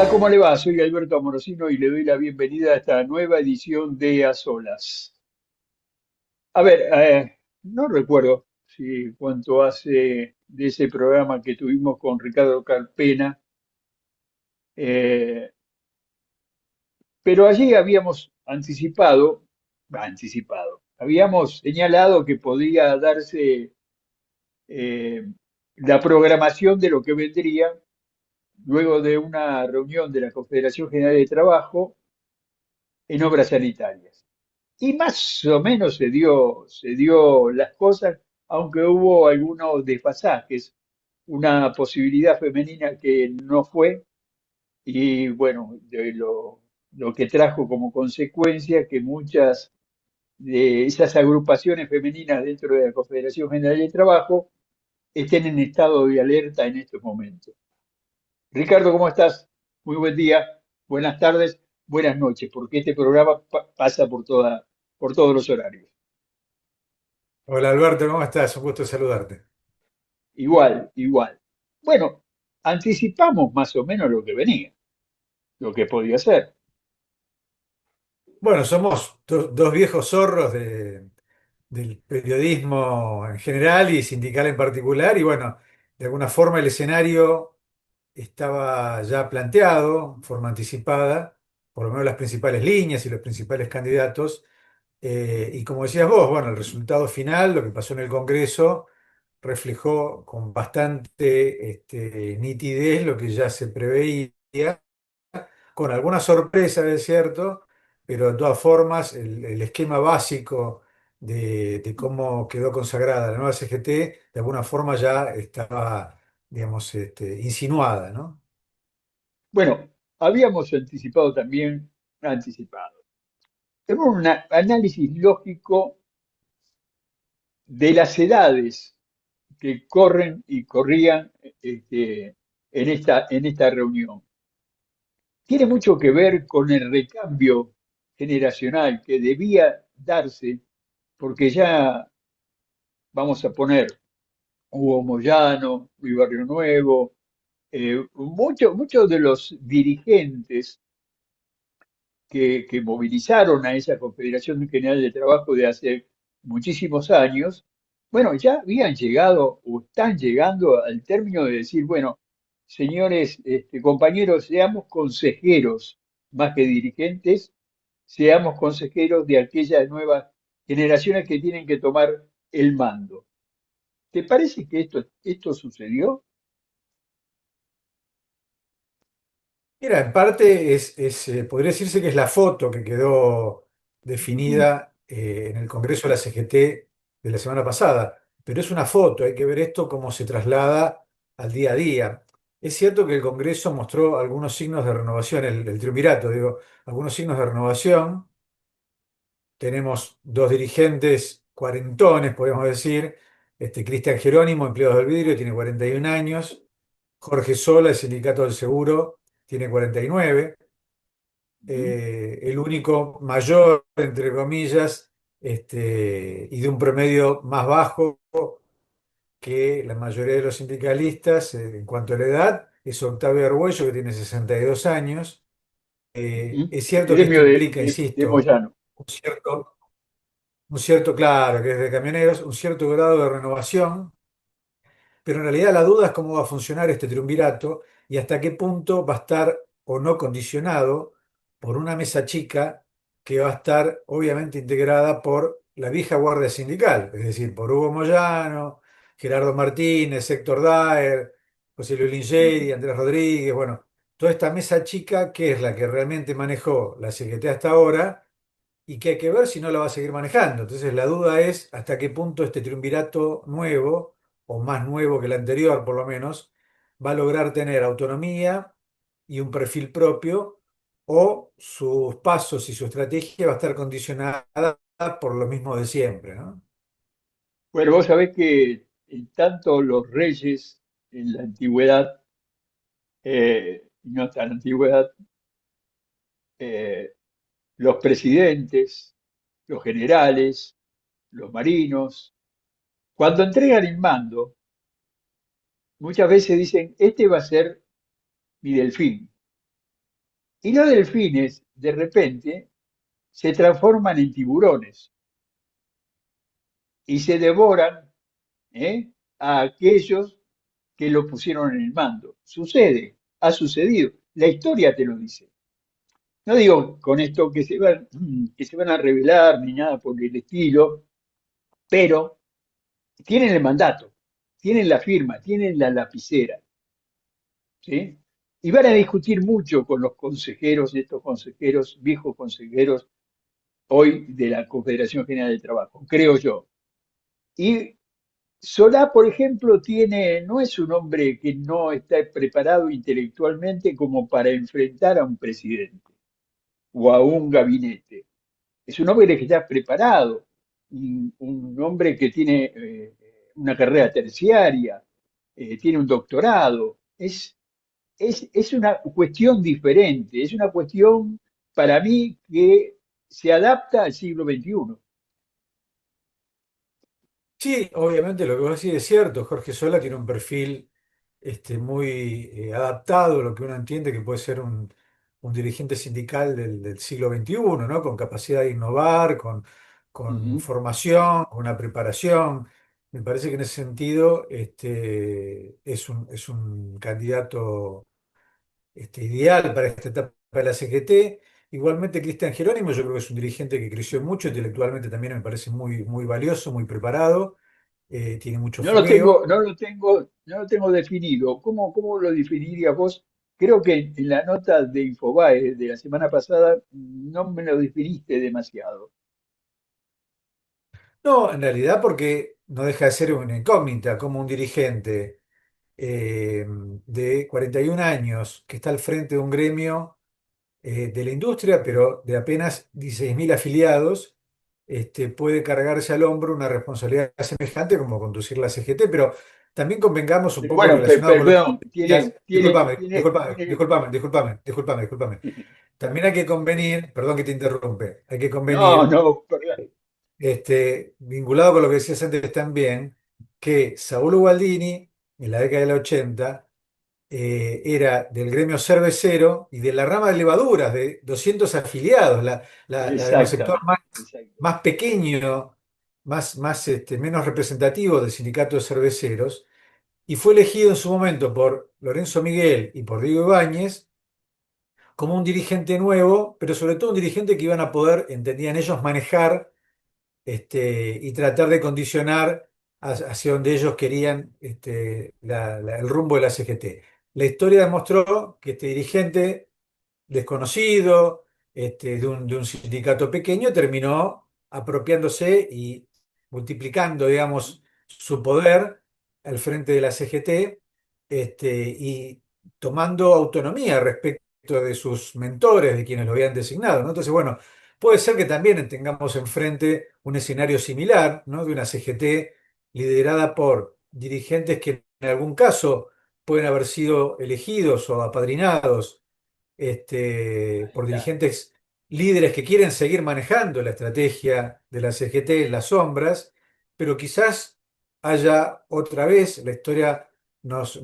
Hola, ¿cómo le va? Soy Alberto Amorosino y le doy la bienvenida a esta nueva edición de A Solas. A ver, no recuerdo si cuánto hace de ese programa que tuvimos con Ricardo Carpena, eh, pero allí habíamos habíamos señalado que podía darse eh, la programación de lo que vendría luego de una reunión de la Confederación General de Trabajo en obras sanitarias. Y más o menos se dio las cosas, aunque hubo algunos desfasajes, una posibilidad femenina que no fue, y bueno, lo que trajo como consecuencia que muchas de esas agrupaciones femeninas dentro de la Confederación General de Trabajo estén en estado de alerta en estos momentos. Ricardo, ¿cómo estás? Muy buen día, buenas tardes, buenas noches, porque este programa pasa por todos los horarios. Hola Alberto, ¿cómo estás? Un gusto saludarte. Igual, igual. Bueno, anticipamos más o menos lo que venía, lo que podía ser. Bueno, somos dos viejos zorros del periodismo en general y sindical en particular, y bueno, de alguna forma el escenario estaba ya planteado, en forma anticipada, por lo menos las principales líneas y los principales candidatos, y como decías vos, bueno, el resultado final, lo que pasó en el Congreso, reflejó con bastante nitidez lo que ya se preveía con alguna sorpresa, es cierto, pero de todas formas el esquema básico de cómo quedó consagrada la nueva CGT, de alguna forma ya estaba, digamos, insinuada, ¿no? Bueno, habíamos anticipado. Tenemos un análisis lógico de las edades que corren y corrían en esta reunión. Tiene mucho que ver con el recambio generacional que debía darse, porque ya vamos a poner Hugo Moyano, Luis Barrio Nuevo, muchos de los dirigentes que movilizaron a esa Confederación General de Trabajo de hace muchísimos años, bueno, ya habían llegado o están llegando al término de decir, bueno, señores, compañeros, seamos consejeros más que dirigentes, seamos consejeros de aquellas nuevas generaciones que tienen que tomar el mando. ¿Te parece que esto sucedió? Mira, en parte podría decirse que es la foto que quedó definida en el Congreso de la CGT de la semana pasada, pero es una foto, hay que ver esto cómo se traslada al día a día. Es cierto que el Congreso mostró algunos signos de renovación, el triunvirato, digo, algunos signos de renovación. Tenemos dos dirigentes cuarentones, podemos decir, Cristian Jerónimo, empleado del vidrio, tiene 41 años, Jorge Sola, el Sindicato del Seguro, tiene 49. El único mayor, entre comillas, y de un promedio más bajo que la mayoría de los sindicalistas en cuanto a la edad, es Octavio Argüello, que tiene 62 años. Es cierto que esto Gremio implica, de insisto, Moyano. un cierto, claro, que es de camioneros, un cierto grado de renovación, pero en realidad la duda es cómo va a funcionar este triunvirato y hasta qué punto va a estar o no condicionado por una mesa chica que va a estar obviamente integrada por la vieja guardia sindical, es decir, por Hugo Moyano, Gerardo Martínez, Héctor Daer, José Luis Lingeri, Andrés Rodríguez, bueno, toda esta mesa chica que es la que realmente manejó la CGT hasta ahora y que hay que ver si no la va a seguir manejando. Entonces la duda es hasta qué punto este triunvirato nuevo, o más nuevo que el anterior por lo menos, va a lograr tener autonomía y un perfil propio, o sus pasos y su estrategia va a estar condicionada por lo mismo de siempre, ¿no? Bueno, vos sabés que en tanto los reyes en la antigüedad, y no tan antigüedad, eh, los presidentes, los generales, los marinos, cuando entregan el mando, muchas veces dicen, este va a ser mi delfín, Y los delfines, de repente, se transforman en tiburones y se devoran, ¿eh?, a aquellos que lo pusieron en el mando. Sucede, ha sucedido. La historia te lo dice. No digo con esto que se van a revelar ni nada por el estilo, pero tienen el mandato, tienen la firma, tienen la lapicera, ¿sí? Y van a discutir mucho con los consejeros, estos consejeros, viejos consejeros, hoy de la Confederación General del Trabajo, creo yo. Y Solá, por ejemplo, no es un hombre que no está preparado intelectualmente como para enfrentar a un presidente o a un gabinete. Es un hombre que está preparado, un hombre que tiene una carrera terciaria, tiene un doctorado. Es una cuestión diferente, es una cuestión para mí que se adapta al siglo XXI. Sí, obviamente lo que vos decís es cierto. Jorge Sola tiene un perfil muy adaptado a lo que uno entiende que puede ser un dirigente sindical del siglo XXI, ¿no? Con capacidad de innovar, con Ujú. formación, con una preparación. Me parece que en ese sentido es un candidato ideal para esta etapa de la CGT. Igualmente, Cristian Jerónimo, yo creo que es un dirigente que creció mucho, intelectualmente también me parece muy, muy valioso, muy preparado, tiene mucho fogueo. No lo tengo definido. ¿Cómo lo definirías vos? Creo que en la nota de Infobae de la semana pasada no me lo definiste demasiado. No, en realidad porque no deja de ser una incógnita, como un dirigente de 41 años que está al frente de un gremio de la industria, pero de apenas 16.000 afiliados, puede cargarse al hombro una responsabilidad semejante como conducir la CGT, pero también convengamos un Pero poco bueno, relacionado con lo que perdón, decías. Disculpame, disculpame, tiene, disculpame, disculpame, disculpame, disculpame. También hay que convenir, perdón que te interrumpe, hay que no, convenir, no, perdón. vinculado con lo que decías antes también, que Saúl Ubaldini, en la década del 80, era del gremio cervecero y de la rama de levaduras, de 200 afiliados, el sector Exactamente, más exactamente. pequeño, menos representativo del sindicato de cerveceros, y fue elegido en su momento por Lorenzo Miguel y por Diego Ibáñez como un dirigente nuevo, pero sobre todo un dirigente que iban a poder, entendían ellos, manejar y tratar de condicionar hacia donde ellos querían el rumbo de la CGT. La historia demostró que este dirigente desconocido de un sindicato pequeño terminó apropiándose y multiplicando, digamos, su poder al frente de la CGT y tomando autonomía respecto de sus mentores, de quienes lo habían designado, ¿no? Entonces, bueno, puede ser que también tengamos enfrente un escenario similar, ¿no? De una CGT liderada por dirigentes que en algún caso pueden haber sido elegidos o apadrinados Ahí por está. dirigentes líderes que quieren seguir manejando la estrategia de la CGT en las sombras, pero quizás haya otra vez, la historia nos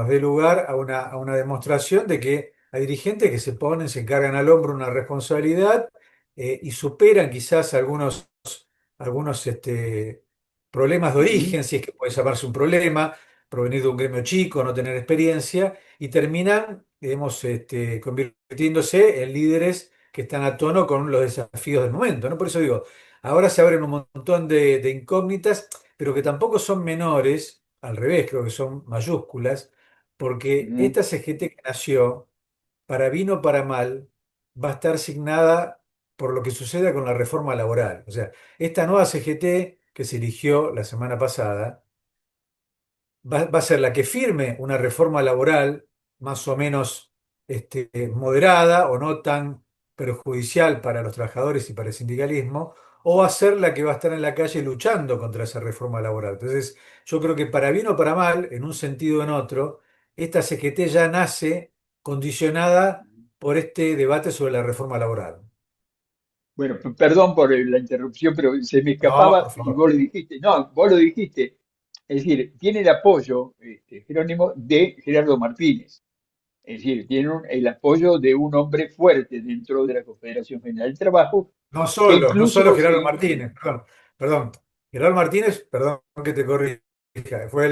dé lugar a una demostración de que hay dirigentes que se ponen, se encargan al hombro una responsabilidad y superan quizás algunos problemas de Ujú. origen, si es que puede llamarse un problema, provenir de un gremio chico, no tener experiencia y terminan, digamos, convirtiéndose en líderes que están a tono con los desafíos del momento, ¿no? Por eso digo, ahora se abren un montón de incógnitas, pero que tampoco son menores, al revés, creo que son mayúsculas, porque Ujú. esta CGT que nació, para bien o para mal, va a estar signada por lo que suceda con la reforma laboral. O sea, esta nueva CGT que se eligió la semana pasada, va a ser la que firme una reforma laboral más o menos moderada o no tan perjudicial para los trabajadores y para el sindicalismo, o va a ser la que va a estar en la calle luchando contra esa reforma laboral. Entonces, yo creo que para bien o para mal, en un sentido o en otro, esta CGT ya nace condicionada por este debate sobre la reforma laboral. Bueno, perdón por la interrupción, pero se me No, por escapaba y favor. vos lo dijiste. No, vos lo dijiste. Es decir, tiene el apoyo, Jerónimo, de Gerardo Martínez. Es decir, tiene el apoyo de un hombre fuerte dentro de la Confederación General del Trabajo, que No solo incluso se Gerardo imagina. Martínez, perdón. Gerardo Martínez, perdón que te corrija, fue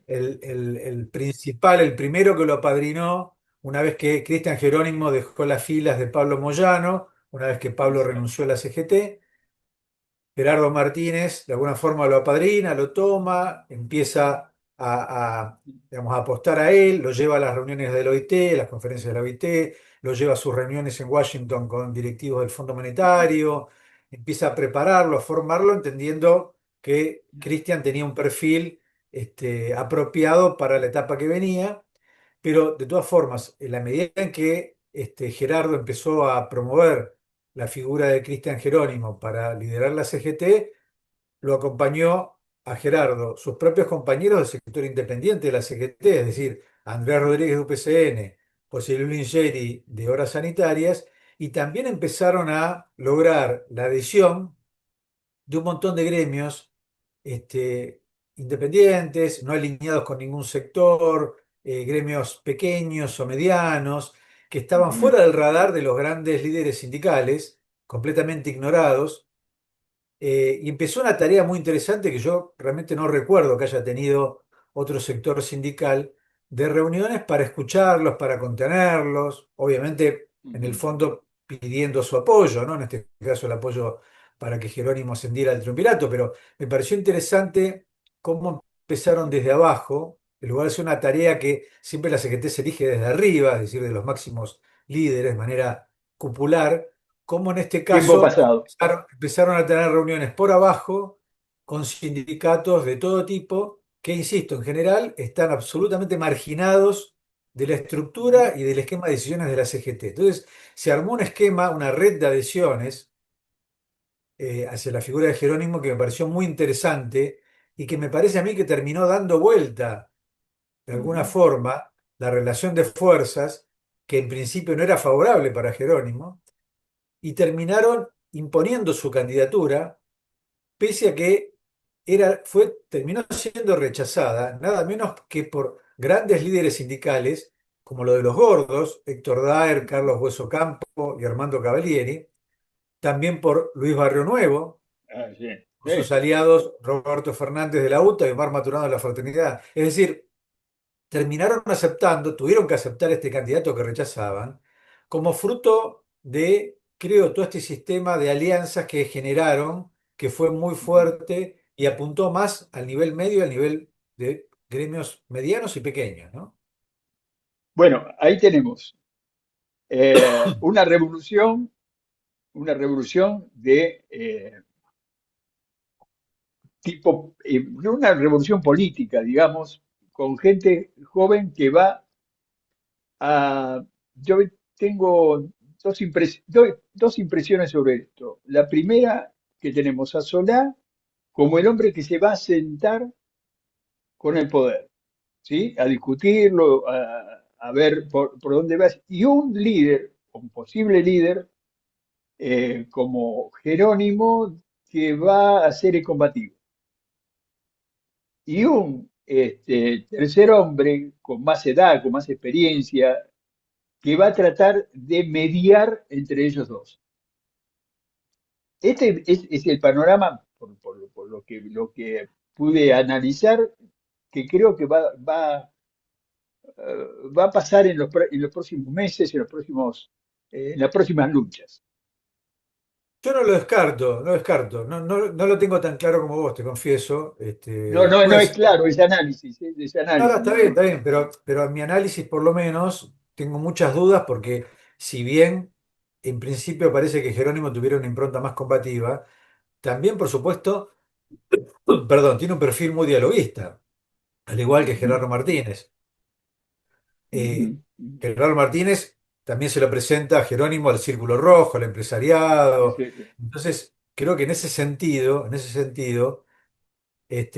el principal, el primero que lo apadrinó una vez que Cristian Jerónimo dejó las filas de Pablo Moyano, una vez que Pablo Exacto. renunció a la CGT. Gerardo Martínez de alguna forma lo apadrina, lo toma, empieza digamos, a apostar a él, lo lleva a las reuniones del OIT, las conferencias de la OIT, lo lleva a sus reuniones en Washington con directivos del Fondo Monetario, empieza a prepararlo, a formarlo, entendiendo que Cristian tenía un perfil apropiado para la etapa que venía, pero de todas formas, en la medida en que Gerardo empezó a promover la figura de Cristian Jerónimo para liderar la CGT, lo acompañó a Gerardo, sus propios compañeros del sector independiente de la CGT, es decir, Andrés Rodríguez de UPCN, José Luis Ingeri de Horas Sanitarias, y también empezaron a lograr la adhesión de un montón de gremios independientes, no alineados con ningún sector, gremios pequeños o medianos, que estaban Ujú, fuera del radar de los grandes líderes sindicales, completamente ignorados, y empezó una tarea muy interesante que yo realmente no recuerdo que haya tenido otro sector sindical, de reuniones para escucharlos, para contenerlos, obviamente en el ujú, fondo pidiendo su apoyo, ¿no? En este caso el apoyo para que Jerónimo ascendiera al triunvirato, pero me pareció interesante cómo empezaron desde abajo, en lugar de ser una tarea que siempre la CGT se elige desde arriba, es decir, de los máximos líderes de manera cupular, como en este tiempo caso pasado. empezaron a tener reuniones por abajo con sindicatos de todo tipo que, insisto, en general están absolutamente marginados de la Ujú, estructura y del esquema de decisiones de la CGT. Entonces, se armó un esquema, una red de adhesiones hacia la figura de Jerónimo que me pareció muy interesante y que me parece a mí que terminó dando vuelta, de alguna ujú, forma, la relación de fuerzas que en principio no era favorable para Jerónimo y terminaron imponiendo su candidatura, pese a que terminó siendo rechazada, nada menos que por grandes líderes sindicales, como lo de los gordos, Héctor Daer, ujú. Carlos Hueso Campo y Armando Cavalieri, también por Luis Barrio Nuevo, Ah, sí, con sus sí. aliados Roberto Fernández de la UTA y Omar Maturano de la Fraternidad. Es decir, terminaron aceptando, tuvieron que aceptar este candidato que rechazaban, como fruto de, creo, todo este sistema de alianzas que generaron, que fue muy Ujú. fuerte y apuntó más al nivel medio, al nivel de gremios medianos y pequeños, ¿no? Bueno, ahí tenemos una revolución de tipo, una revolución política, digamos, con gente joven que va a... Yo tengo dos impresiones sobre esto. La primera, que tenemos a Solá como el hombre que se va a sentar con el poder, ¿sí? A discutirlo, a ver por dónde vas. Y un líder, un posible líder, como Jerónimo, que va a ser el combativo. Y un tercer hombre con más edad, con más experiencia, que va a tratar de mediar entre ellos dos. Este es el panorama, por lo que pude analizar, que creo que va a pasar en los próximos meses, en las próximas luchas. Yo no lo descarto, no descarto, no lo tengo tan claro como vos, te confieso. No, no, no Puede es ser. claro, es No, no, análisis nada está más. bien, pero en mi análisis por lo menos tengo muchas dudas porque si bien en principio parece que Jerónimo tuviera una impronta más combativa, también por supuesto, perdón, tiene un perfil muy dialoguista, al igual que Ujú, Gerardo Martínez. Eh, ujú, ujú. Gerardo Martínez también se lo presenta a Jerónimo al Círculo Rojo, al empresariado. Sí, sí. Entonces, creo que en ese sentido,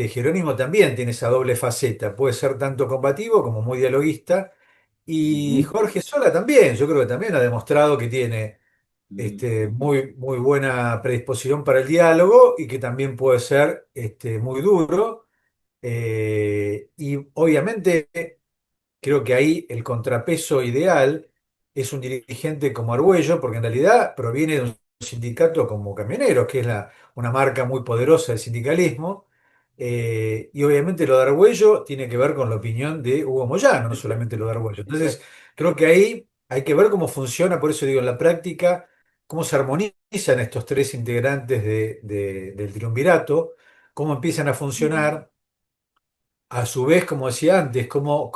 Jerónimo también tiene esa doble faceta, puede ser tanto combativo como muy dialoguista. Y Ujú, Jorge Sola también, yo creo que también ha demostrado que tiene ujú. muy buena predisposición para el diálogo y que también puede ser muy duro. Y obviamente creo que ahí el contrapeso ideal es un dirigente como Argüello, porque en realidad proviene de un sindicato como Camioneros, que es una marca muy poderosa del sindicalismo. Y obviamente lo de Argüello tiene que ver con la opinión de Hugo Moyano, no Exacto, solamente lo de Argüello. Entonces, exacto. creo que ahí hay que ver cómo funciona, por eso digo, en la práctica, cómo se armonizan estos tres integrantes del triunvirato, cómo empiezan a Ujú, funcionar. A su vez, como decía antes, cómo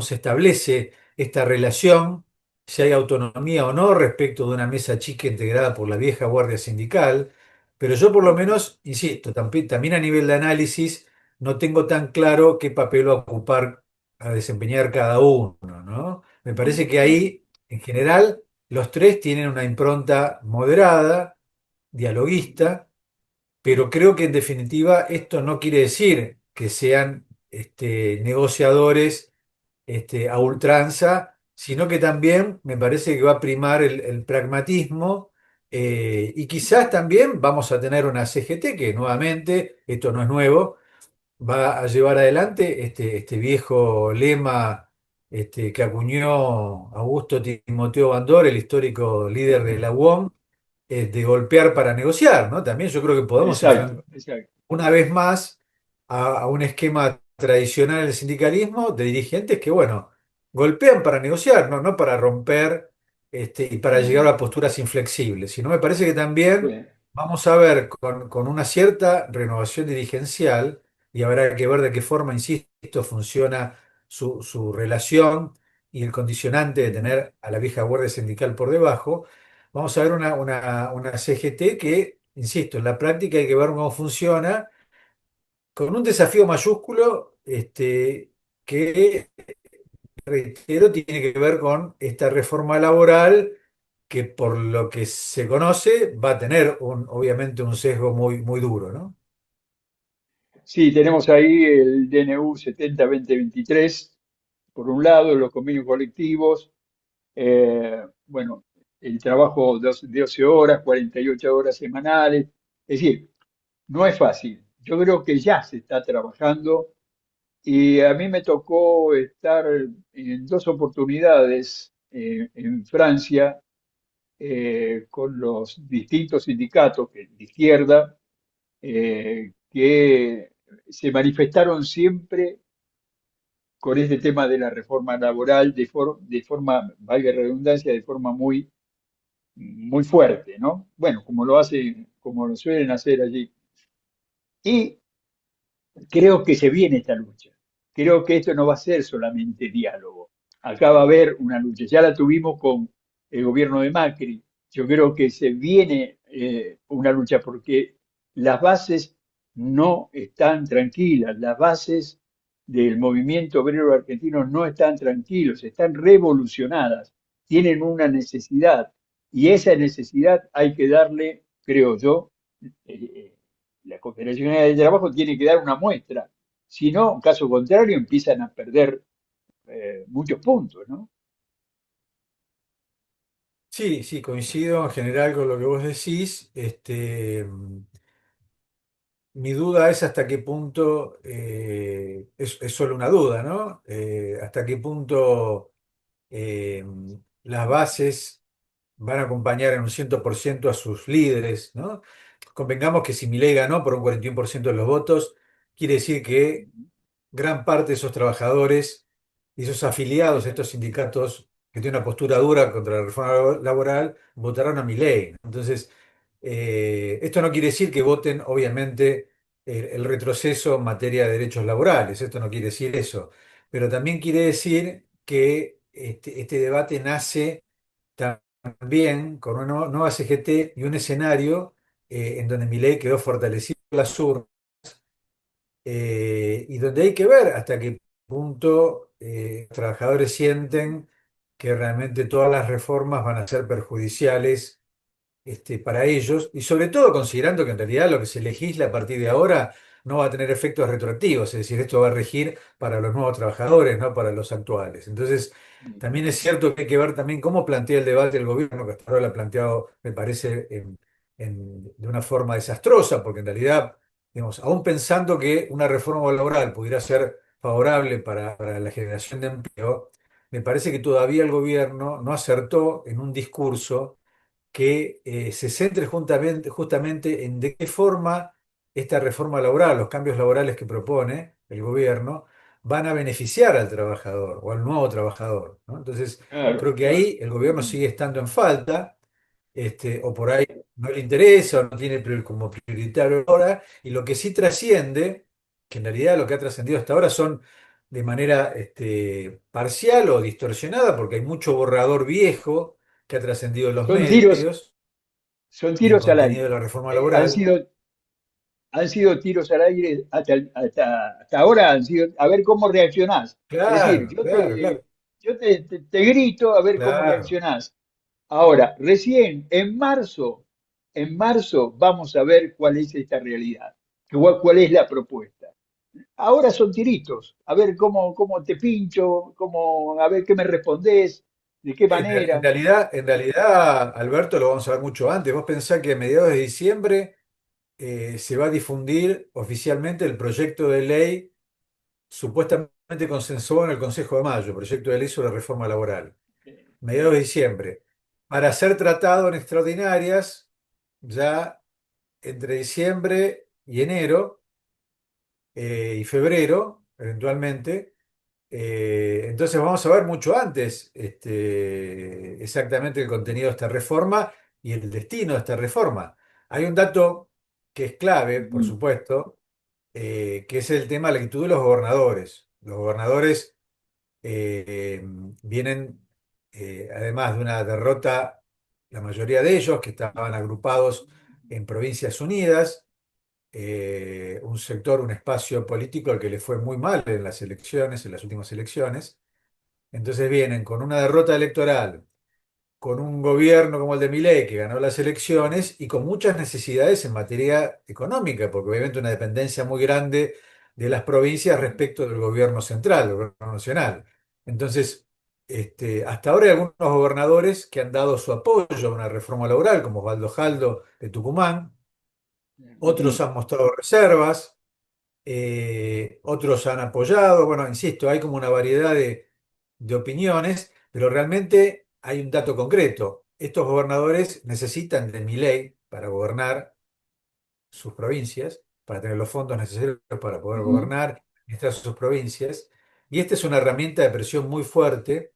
se establece esta relación, si hay autonomía o no respecto de una mesa chica integrada por la vieja guardia sindical, pero yo por lo ujú, menos, insisto, también a nivel de análisis, no tengo tan claro qué papel va a ocupar, a desempeñar cada uno, ¿no? Me parece que ujú, ahí, en general, los tres tienen una impronta moderada, dialoguista, pero creo que en definitiva esto no quiere decir que sean negociadores a ultranza, sino que también me parece que va a primar el pragmatismo, y quizás también vamos a tener una CGT que nuevamente, esto no es nuevo, va a llevar adelante este viejo lema que acuñó Augusto Timoteo Bandor, el histórico líder de la UOM, de golpear para negociar, ¿no? También yo creo que podemos enfrentar exacto, exacto. una vez más a un esquema tradicional del sindicalismo de dirigentes que, bueno, golpean para negociar, no para romper y para llegar Ujú. a posturas inflexibles, sino me parece que también Bueno, vamos a ver con una cierta renovación dirigencial, y habrá que ver de qué forma, insisto, funciona su relación y el condicionante de ujú. tener a la vieja guardia sindical por debajo. Vamos a ver una CGT que, insisto, en la práctica hay que ver cómo funciona, con un desafío mayúsculo que, reitero, tiene que ver con esta reforma laboral que, por lo que se conoce, va a tener obviamente un sesgo muy, muy duro, ¿no? Sí, tenemos ahí el DNU 70-2023, por un lado, los convenios colectivos, bueno, el trabajo de 12 horas, 48 horas semanales. Es decir, no es fácil. Yo creo que ya se está trabajando y a mí me tocó estar en dos oportunidades en Francia con los distintos sindicatos de izquierda que se manifestaron siempre con este tema de la reforma laboral de forma, valga la redundancia, de forma muy, muy fuerte, ¿no? Bueno, como lo hacen, como lo suelen hacer allí. Y creo que se viene esta lucha. Creo que esto no va a ser solamente diálogo. Acá va a haber una lucha. Ya la tuvimos con el gobierno de Macri. Yo creo que se viene una lucha porque las bases no están tranquilas. Las bases del movimiento obrero argentino no están tranquilos, están revolucionadas, tienen una necesidad y esa necesidad hay que darle, creo yo, eh, la Confederación General del Trabajo tiene que dar una muestra. Si no, caso contrario, empiezan a perder muchos puntos, ¿no? Sí, sí, coincido en general con lo que vos decís. Mi duda es hasta qué punto, es solo una duda, ¿no? Hasta qué punto eh, las bases van a acompañar en un 100% a sus líderes, ¿no? Convengamos que si Milei ganó por un 41% de los votos, quiere decir que gran parte de esos trabajadores y esos afiliados a estos sindicatos que tienen una postura dura contra la reforma laboral votaron a Milei. Entonces, esto no quiere decir que voten, obviamente, el retroceso en materia de derechos laborales, esto no quiere decir eso, pero también quiere decir que este debate nace también con una nueva CGT y un escenario en donde Milei quedó fortalecido en las urnas, y donde hay que ver hasta qué punto los trabajadores sienten que realmente todas las reformas van a ser perjudiciales para ellos, y sobre todo considerando que en realidad lo que se legisla a partir de ahora no va a tener efectos retroactivos, es decir, esto va a regir para los nuevos trabajadores, no para los actuales. Entonces, también es cierto que hay que ver también cómo plantea el debate el gobierno, que hasta ahora lo ha planteado, me parece, de una forma desastrosa, porque en realidad, digamos, aún pensando que una reforma laboral pudiera ser favorable para la generación de empleo, me parece que todavía el gobierno no acertó en un discurso que se centre justamente en de qué forma esta reforma laboral, los cambios laborales que propone el gobierno, van a beneficiar al trabajador o al nuevo trabajador, ¿no? Entonces, Claro, creo que claro. ahí el gobierno sigue estando en falta, o por ahí no le interesa o no tiene como prioritario ahora, y lo que sí trasciende, que en realidad lo que ha trascendido hasta ahora son de manera parcial o distorsionada, porque hay mucho borrador viejo que ha trascendido en los Son tiros, medios son del tiros al contenido de aire. la reforma Eh, han laboral. sido, han sido tiros al aire hasta ahora, han sido, a ver cómo reaccionás. Es decir, Claro, claro, claro, te grito a ver cómo claro. reaccionás. Ahora, recién en marzo vamos a ver cuál es esta realidad, cuál es la propuesta. Ahora son tiritos, a ver cómo te pincho, a ver qué me respondés, de qué manera. En realidad, Alberto, lo vamos a ver mucho antes. Vos pensás que a mediados de diciembre se va a difundir oficialmente el proyecto de ley supuestamente consensuado en el Consejo de Mayo, proyecto de ley sobre reforma laboral, mediados de diciembre, para ser tratado en extraordinarias ya entre diciembre y enero y febrero, eventualmente. Entonces vamos a ver mucho antes exactamente el contenido de esta reforma y el destino de esta reforma. Hay un dato que es clave, por Ujú, supuesto, que es el tema de la actitud de los gobernadores. Los gobernadores vienen, además de una derrota, la mayoría de ellos que estaban agrupados en Provincias Unidas, un sector, un espacio político al que le fue muy mal en las elecciones, en las últimas elecciones. Entonces vienen con una derrota electoral, con un gobierno como el de Milei, que ganó las elecciones, y con muchas necesidades en materia económica, porque obviamente una dependencia muy grande de las provincias respecto del gobierno central, del gobierno nacional. Entonces, hasta ahora hay algunos gobernadores que han dado su apoyo a una reforma laboral, como Osvaldo Jaldo de Tucumán, otros ujú, han mostrado reservas, otros han apoyado, bueno, insisto, hay como una variedad de opiniones, pero realmente hay un dato concreto. Estos gobernadores necesitan de mi ley para gobernar sus provincias, para tener los fondos necesarios para poder ujú, gobernar estas sus provincias, y esta es una herramienta de presión muy fuerte.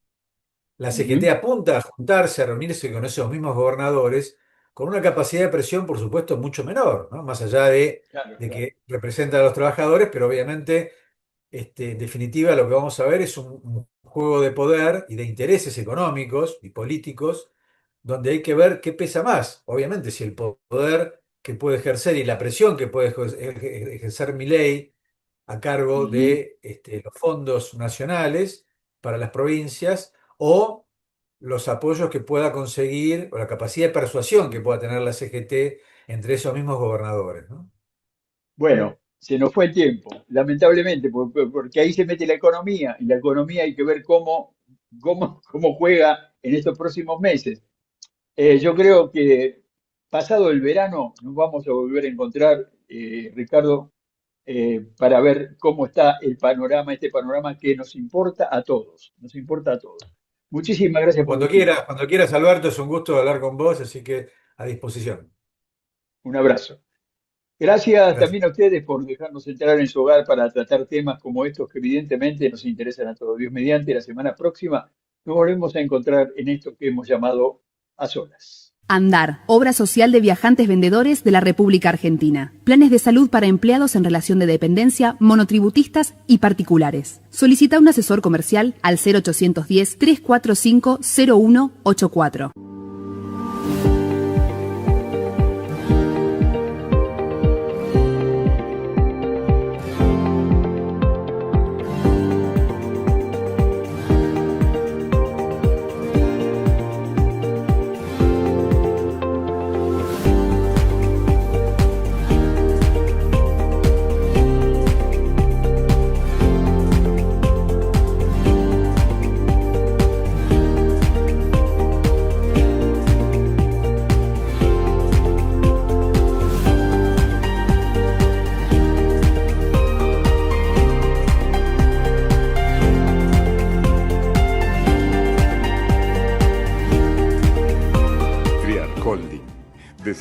La CGT ujú. apunta a juntarse, a reunirse con esos mismos gobernadores, con una capacidad de presión, por supuesto, mucho menor, ¿no? Más allá Claro, de claro. que representan a los trabajadores, pero obviamente, en definitiva, lo que vamos a ver es un juego de poder y de intereses económicos y políticos, donde hay que ver qué pesa más. Obviamente, si el poder que puede ejercer y la presión que puede ejercer Milei a cargo Ujú. de los fondos nacionales para las provincias o los apoyos que pueda conseguir o la capacidad de persuasión que pueda tener la CGT entre esos mismos gobernadores, ¿no? Bueno, se nos fue el tiempo, lamentablemente, porque ahí se mete la economía, y la economía hay que ver cómo juega en estos próximos meses. Yo creo que pasado el verano nos vamos a volver a encontrar, Ricardo, para ver cómo está el panorama, este panorama que nos importa a todos, nos importa a todos. Muchísimas gracias por tu tiempo. Cuando quieras, Alberto, es un gusto hablar con vos, así que a disposición. Un abrazo. Gracias Gracias. también a ustedes por dejarnos entrar en su hogar para tratar temas como estos que evidentemente nos interesan a todos. Dios mediante, la semana próxima nos volvemos a encontrar en esto que hemos llamado A Solas. Andar, obra social de viajantes vendedores de la República Argentina. Planes de salud para empleados en relación de dependencia, monotributistas y particulares. Solicita un asesor comercial al 0810-345-0184.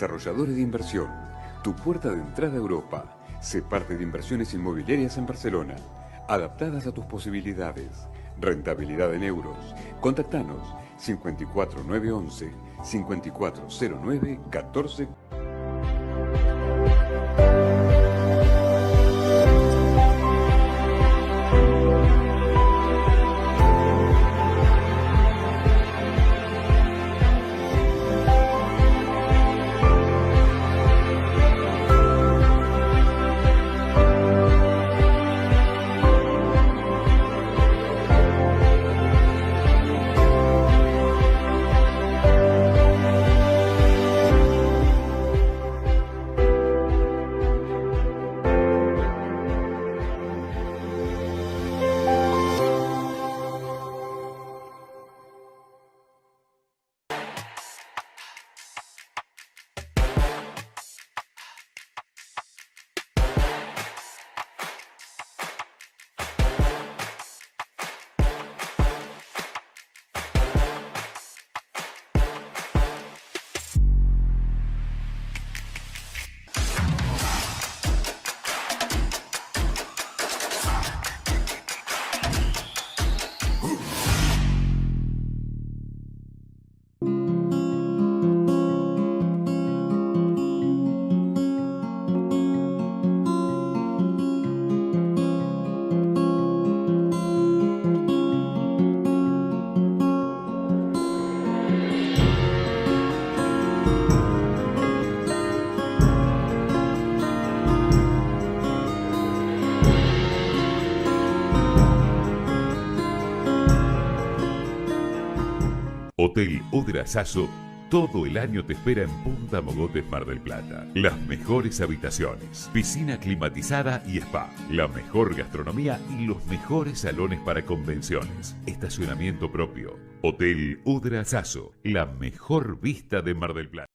Desarrolladores de inversión. Tu puerta de entrada a Europa. Sé parte de inversiones inmobiliarias en Barcelona, adaptadas a tus posibilidades. Rentabilidad en euros. Contactanos 54911 5409 14. Hotel Odra Sasso, todo el año te espera en Punta Mogotes, Mar del Plata. Las mejores habitaciones, piscina climatizada y spa, la mejor gastronomía y los mejores salones para convenciones. Estacionamiento propio. Hotel Odra Sasso, la mejor vista de Mar del Plata.